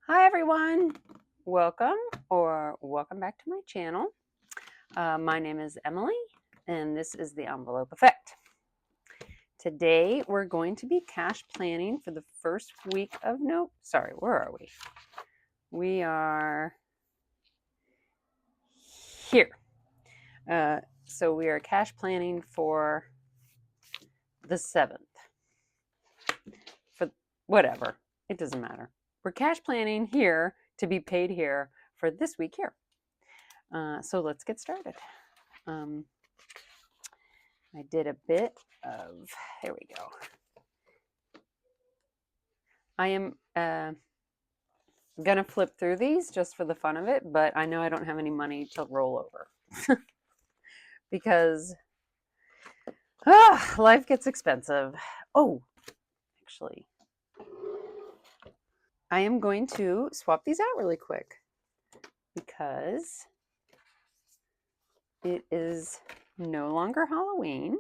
Hi everyone, welcome back to my channel. My name is Emily and this is the Envelope Effect. Today we're going to be cash planning for the first week of where are we? We are here. So we are cash planning for the 7th. For whatever, it doesn't matter. We're cash planning here to be paid here for this week here. So let's get started. I did a bit of, here we go. I am going to flip through these just for the fun of it, but I know I don't have any money to roll over because life gets expensive. Oh, actually, I am going to swap these out really quick because it is no longer Halloween.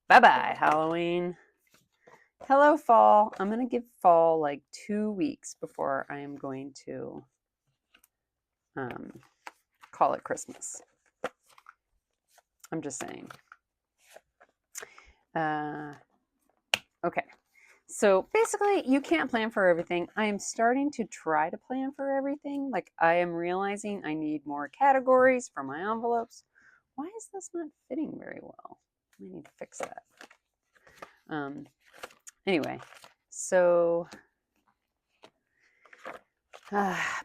Bye-bye, Halloween. Hello, fall. I'm going to give fall like 2 weeks before I am going to call it Christmas. I'm just saying. Okay. So basically, you can't plan for everything. I am starting to try to plan for everything. Like, I am realizing I need more categories for my envelopes. Why is this not fitting very well? I need to fix that. Anyway, so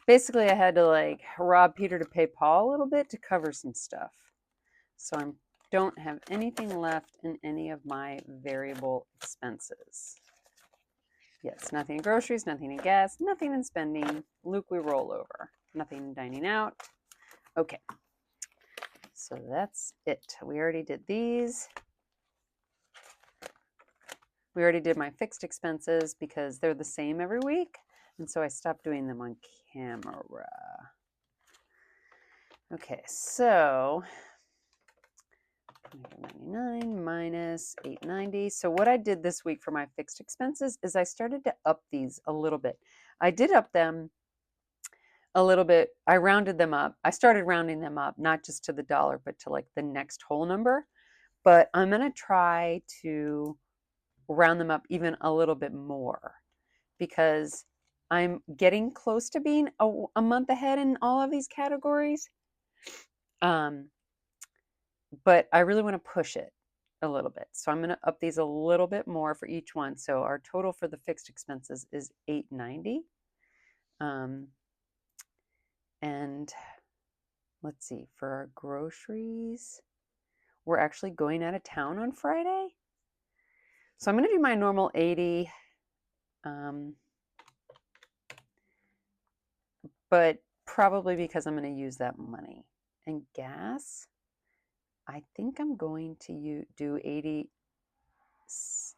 basically I had to like rob Peter to pay Paul a little bit to cover some stuff. So I don't have anything left in any of my variable expenses. Yes, nothing in groceries, nothing in gas, nothing in spending. Luke, we roll over. Nothing in dining out. Okay. So that's it. We already did these. We already did my fixed expenses because they're the same every week. And so I stopped doing them on camera. Okay, so 99 minus 890. So what I did this week for my fixed expenses is I started to up these a little bit. I did up them a little bit. I rounded them up. I started rounding them up, not just to the dollar, but to like the next whole number. But I'm going to try to round them up even a little bit more because I'm getting close to being a month ahead in all of these categories. But I really want to push it a little bit. So I'm going to up these a little bit more for each one. So our total for the fixed expenses is $890. And let's see, for our groceries, we're actually going out of town on Friday. So I'm going to do my normal 80. But probably because I'm going to use that money. And gas, I think I'm going to do 80.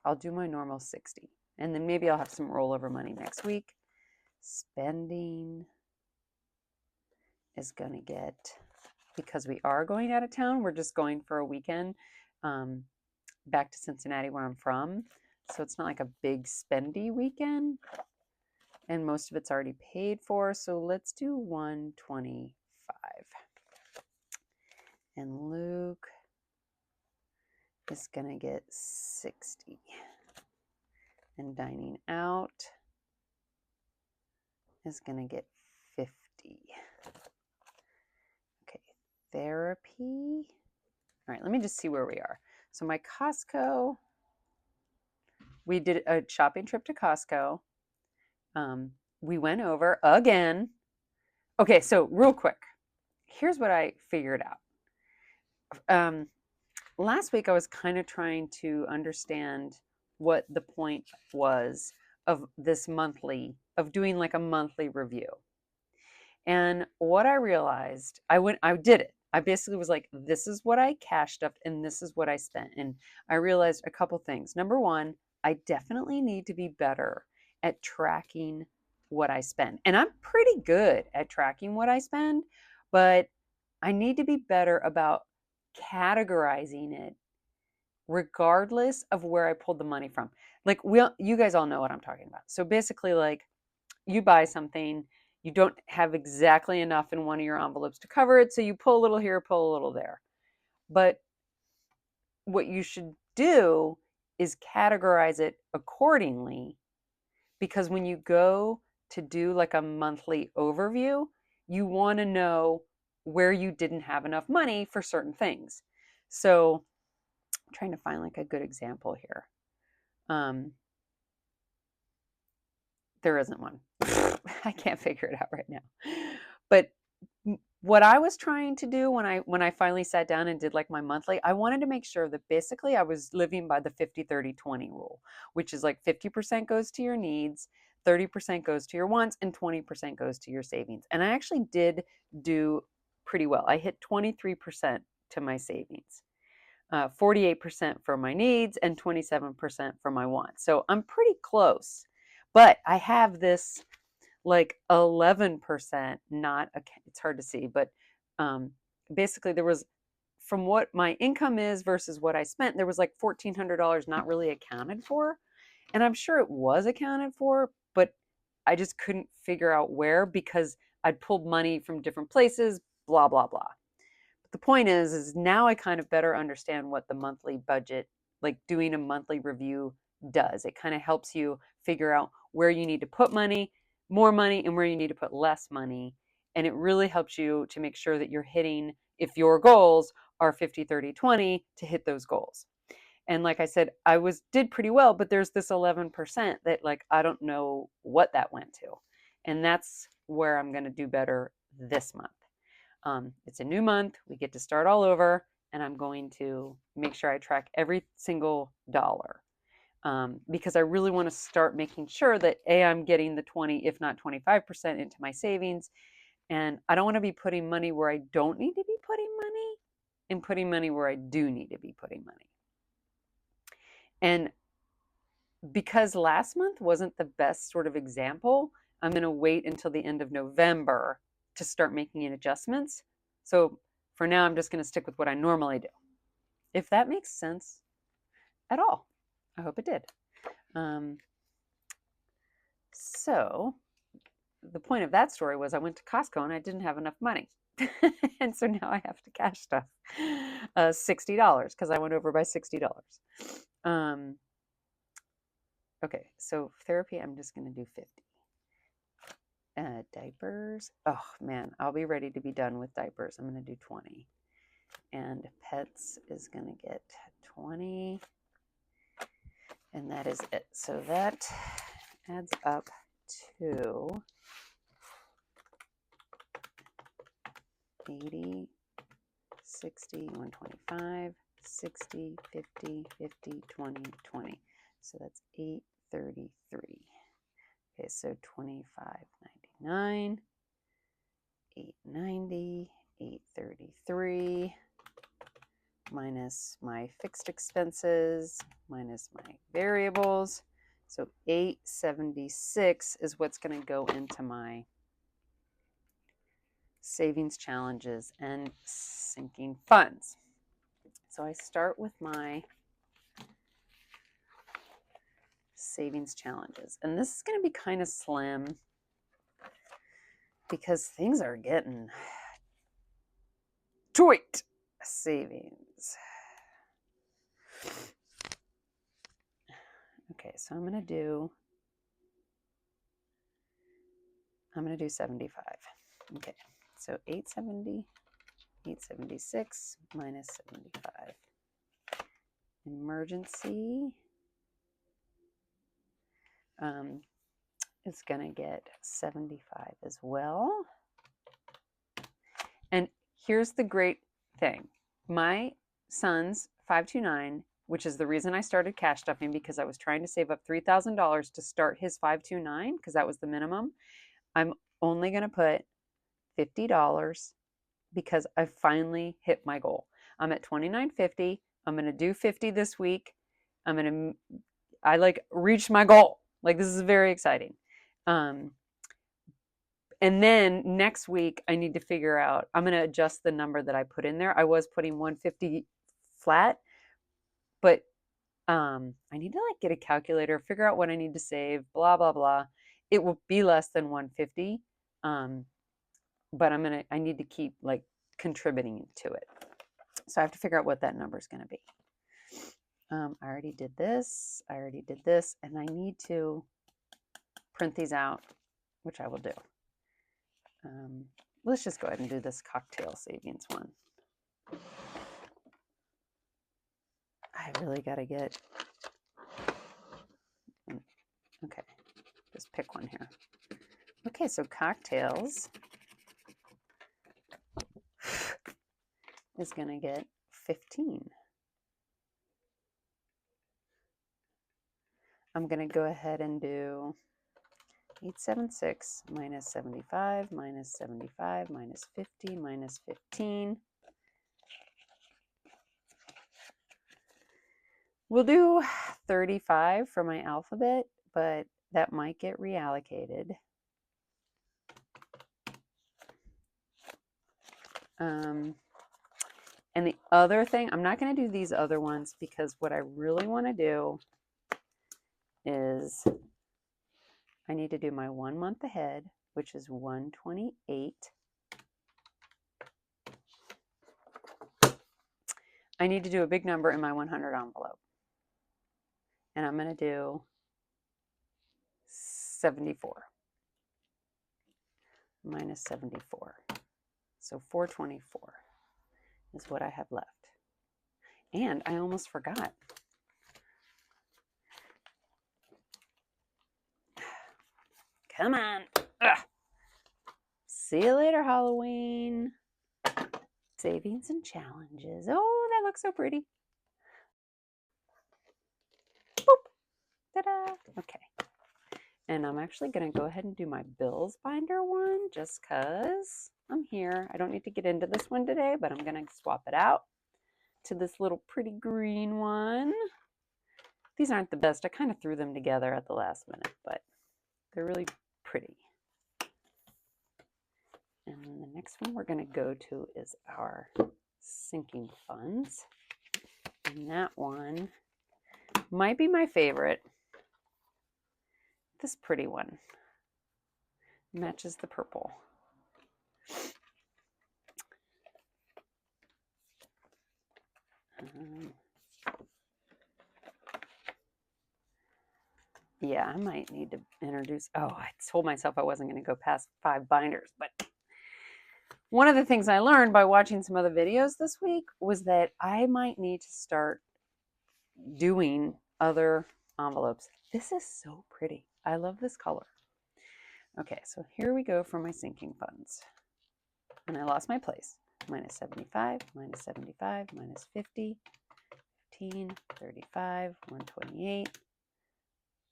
I'll do my normal 60. And then maybe I'll have some rollover money next week. Spending is going to get, because we are going out of town, we're just going for a weekend back to Cincinnati where I'm from. So it's not like a big spendy weekend. And most of it's already paid for. So let's do 125. And Luke is going to get 60. And dining out is going to get 50. Okay, therapy. All right, let me just see where we are. So my Costco, we did a shopping trip to Costco. We went over again. Okay, so real quick, here's what I figured out. Last week I was kind of trying to understand what the point was of this monthly, of doing like a monthly review. And what I realized, I did it. I basically was like, this is what I cashed up and this is what I spent. And I realized a couple things. Number one, I definitely need to be better at tracking what I spend. And I'm pretty good at tracking what I spend, but I need to be better about categorizing it regardless of where I pulled the money from. Like you guys all know what I'm talking about. So basically, like, you buy something, you don't have exactly enough in one of your envelopes to cover it, so you pull a little here, pull a little there. But what you should do is categorize it accordingly, because when you go to do like a monthly overview, you want to know where you didn't have enough money for certain things. So I'm trying to find like a good example here. There isn't one. I can't figure it out right now. But what I was trying to do when I finally sat down and did like my monthly, I wanted to make sure that basically I was living by the 50-30-20 rule, which is like 50% goes to your needs, 30% goes to your wants, and 20% goes to your savings. And I actually did do pretty well. I hit 23% to my savings, 48% for my needs, and 27% for my wants. So I'm pretty close. But I have this like 11%, not, it's hard to see, but basically there was, from what my income is versus what I spent, there was like $1,400 not really accounted for. And I'm sure it was accounted for, but I just couldn't figure out where, because I'd pulled money from different places, blah, blah, blah. But the point is now I kind of better understand what the monthly budget, like doing a monthly review, does. It kind of helps you figure out where you need to put money, more money, and where you need to put less money. And it really helps you to make sure that you're hitting, if your goals are 50-30-20, to hit those goals. And like I said, did pretty well, but there's this 11% that like I don't know what that went to. And that's where I'm going to do better this month. It's a new month. We get to start all over, and I'm going to make sure I track every single dollar, because I really want to start making sure that I'm getting the 20, if not 25% into my savings. And I don't want to be putting money where I don't need to be putting money, and putting money where I do need to be putting money. And because last month wasn't the best sort of example, I'm going to wait until the end of November to start making adjustments. So for now, I'm just going to stick with what I normally do. If that makes sense at all. I hope it did. So the point of that story was I went to Costco and I didn't have enough money. And so now I have to cash stuff $60 because I went over by $60. Okay, so therapy, I'm just going to do 50. Diapers, oh man, I'll be ready to be done with diapers. I'm going to do 20. And pets is going to get 20. And that is it. So that adds up to 80, 60, 125, 60, 50, 50, 20, 20. So that's 833. Okay, so 25.99, 890, 833 minus my fixed expenses minus my variables. So 876 is what's going to go into my savings challenges and sinking funds. So I start with my savings challenges, and this is going to be kind of slim because things are getting tight. Savings. Okay, so I'm going to do 75. Okay, so 870, 876 minus 75. Emergency is going to get 75 as well. And here's the great thing. My son's 529, which is the reason I started cash stuffing, because I was trying to save up $3,000 to start his 529, because that was the minimum. I'm only going to put $50 because I finally hit my goal. I'm at $29.50. I'm going to do 50 this week. I like reached my goal. Like, this is very exciting. And then next week I need to figure out, I'm going to adjust the number that I put in there. I was putting 150 flat, But I need to like get a calculator, figure out what I need to save, blah, blah, blah. It will be less than 150. But I need to keep like contributing to it. So I have to figure out what that number is going to be. I already did this. And I need to print these out, which I will do. Let's just go ahead and do this cocktail savings one. I really got to get, okay, just pick one here. Okay, so cocktails is going to get 15. I'm going to go ahead and do 876 minus 75 minus 75 minus 50 minus 15. We'll do 35 for my alphabet, but that might get reallocated. And the other thing, I'm not going to do these other ones because what I really want to do is I need to do my 1 month ahead, which is 128. I need to do a big number in my 100 envelope. And I'm going to do 74 minus 74. So 424 is what I have left. And I almost forgot. Come on. Ugh. See you later, Halloween. Savings and challenges. Oh, that looks so pretty. Boop. Ta-da. Okay. And I'm actually going to go ahead and do my bills binder one just because I'm here. I don't need to get into this one today, but I'm going to swap it out to this little pretty green one. These aren't the best. I kind of threw them together at the last minute, but they're really pretty. And then the next one we're going to go to is our sinking funds. And that one might be my favorite. This pretty one matches the purple. Yeah, I might need to introduce, I told myself I wasn't going to go past 5 binders, but one of the things I learned by watching some other videos this week was that I might need to start doing other envelopes. This is so pretty. I love this color. Okay, so here we go for my sinking funds. And I lost my place. Minus 75, minus 75, minus 50, 15, 35, 128,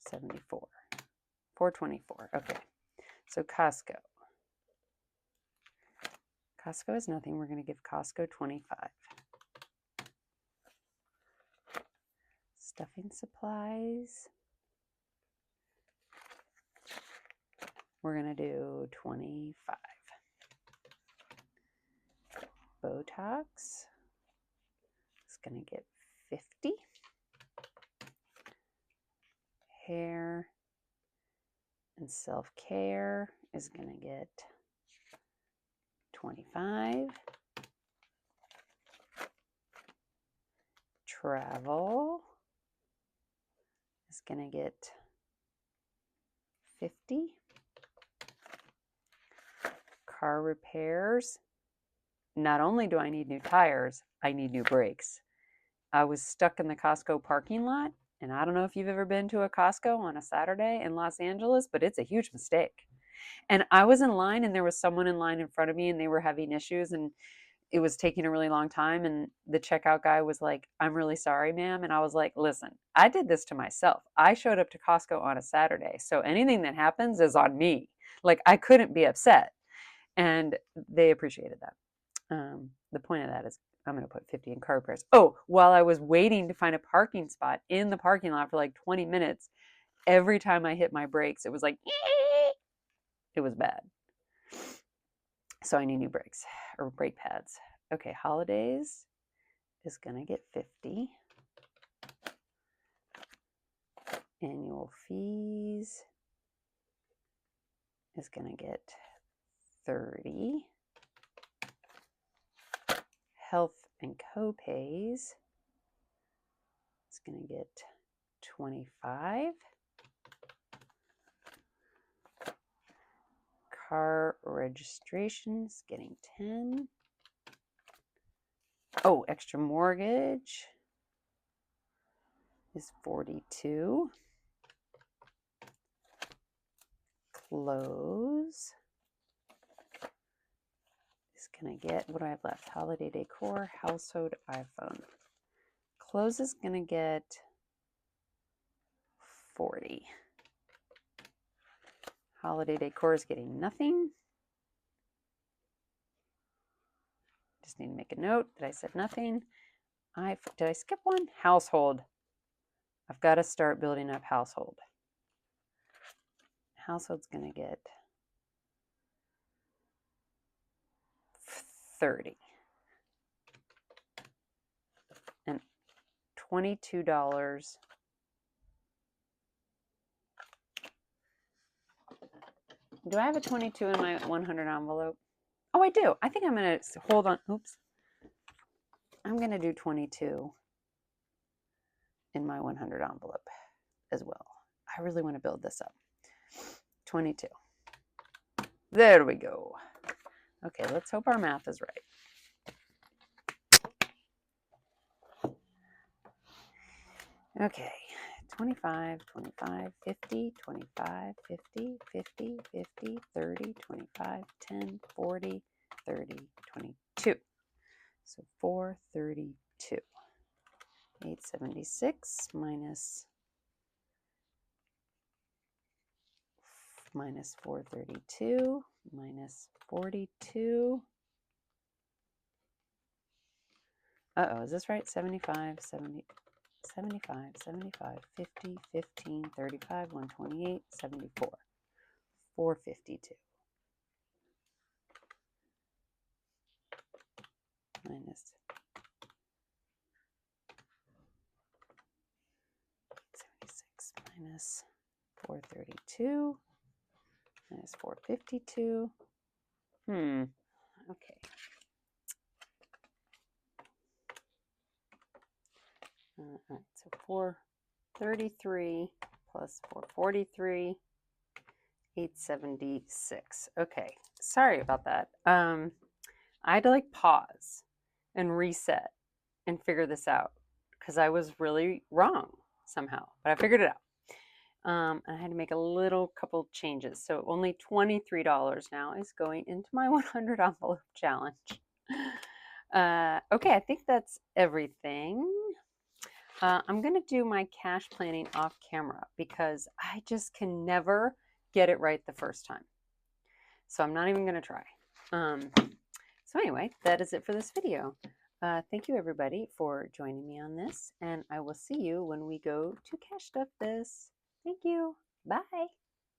74, 424. Okay, so Costco. Costco is nothing. We're going to give Costco 25. Stuffing supplies. We're going to do 25. Botox is going to get 50. Hair and self-care is going to get 25. Travel is going to get 50. Car repairs. Not only do I need new tires, I need new brakes. I was stuck in the Costco parking lot, and I don't know if you've ever been to a Costco on a Saturday in Los Angeles, but it's a huge mistake. And I was in line, and there was someone in line in front of me, and they were having issues, and it was taking a really long time. And the checkout guy was like, "I'm really sorry, ma'am." And I was like, "Listen, I did this to myself. I showed up to Costco on a Saturday, so anything that happens is on me. Like, I couldn't be upset." And they appreciated that. The point of that is I'm going to put 50 in car repairs. Oh, while I was waiting to find a parking spot in the parking lot for like 20 minutes, every time I hit my brakes, it was like, it was bad. So I need new brakes or brake pads. Okay, holidays is going to get 50. Annual fees is going to get 30. Health and co-pays is going to get 25. Car registration is getting 10. Oh, extra mortgage is 42. Clothes is going to get, what do I have left? Holiday decor, household, iPhone. Clothes is going to get 40. Holiday decor is getting nothing. Just need to make a note that I said nothing. Did I skip one? Household. I've got to start building up household. Household's going to get 30. And $22. Do I have a 22 in my 100 envelope? Oh, I do. I think I'm going to hold on. Oops. I'm going to do 22 in my 100 envelope as well. I really want to build this up. 22. There we go. Okay, let's hope our math is right. Okay, 25, 25, 50, 25, 50, 50, 50, 30, 25, 10, 40, 30, 22. So 432. 876 minus 432 minus 42. Uh-oh, is this right? 75, 70, 75, 75, 50, 15, 35, 128, 74. 452. Minus 76 minus 432 minus 452. Okay. All right, so 433 plus 443, 876. Okay, sorry about that. I had to like pause and reset and figure this out because I was really wrong somehow, but I figured it out. I had to make a little couple changes. So only $23 now is going into my 100 envelope challenge. Okay, I think that's everything. I'm going to do my cash planning off camera because I just can never get it right the first time. So I'm not even going to try. So anyway, that is it for this video. Thank you everybody for joining me on this, and I will see you when we go to cash stuff this. Thank you. Bye.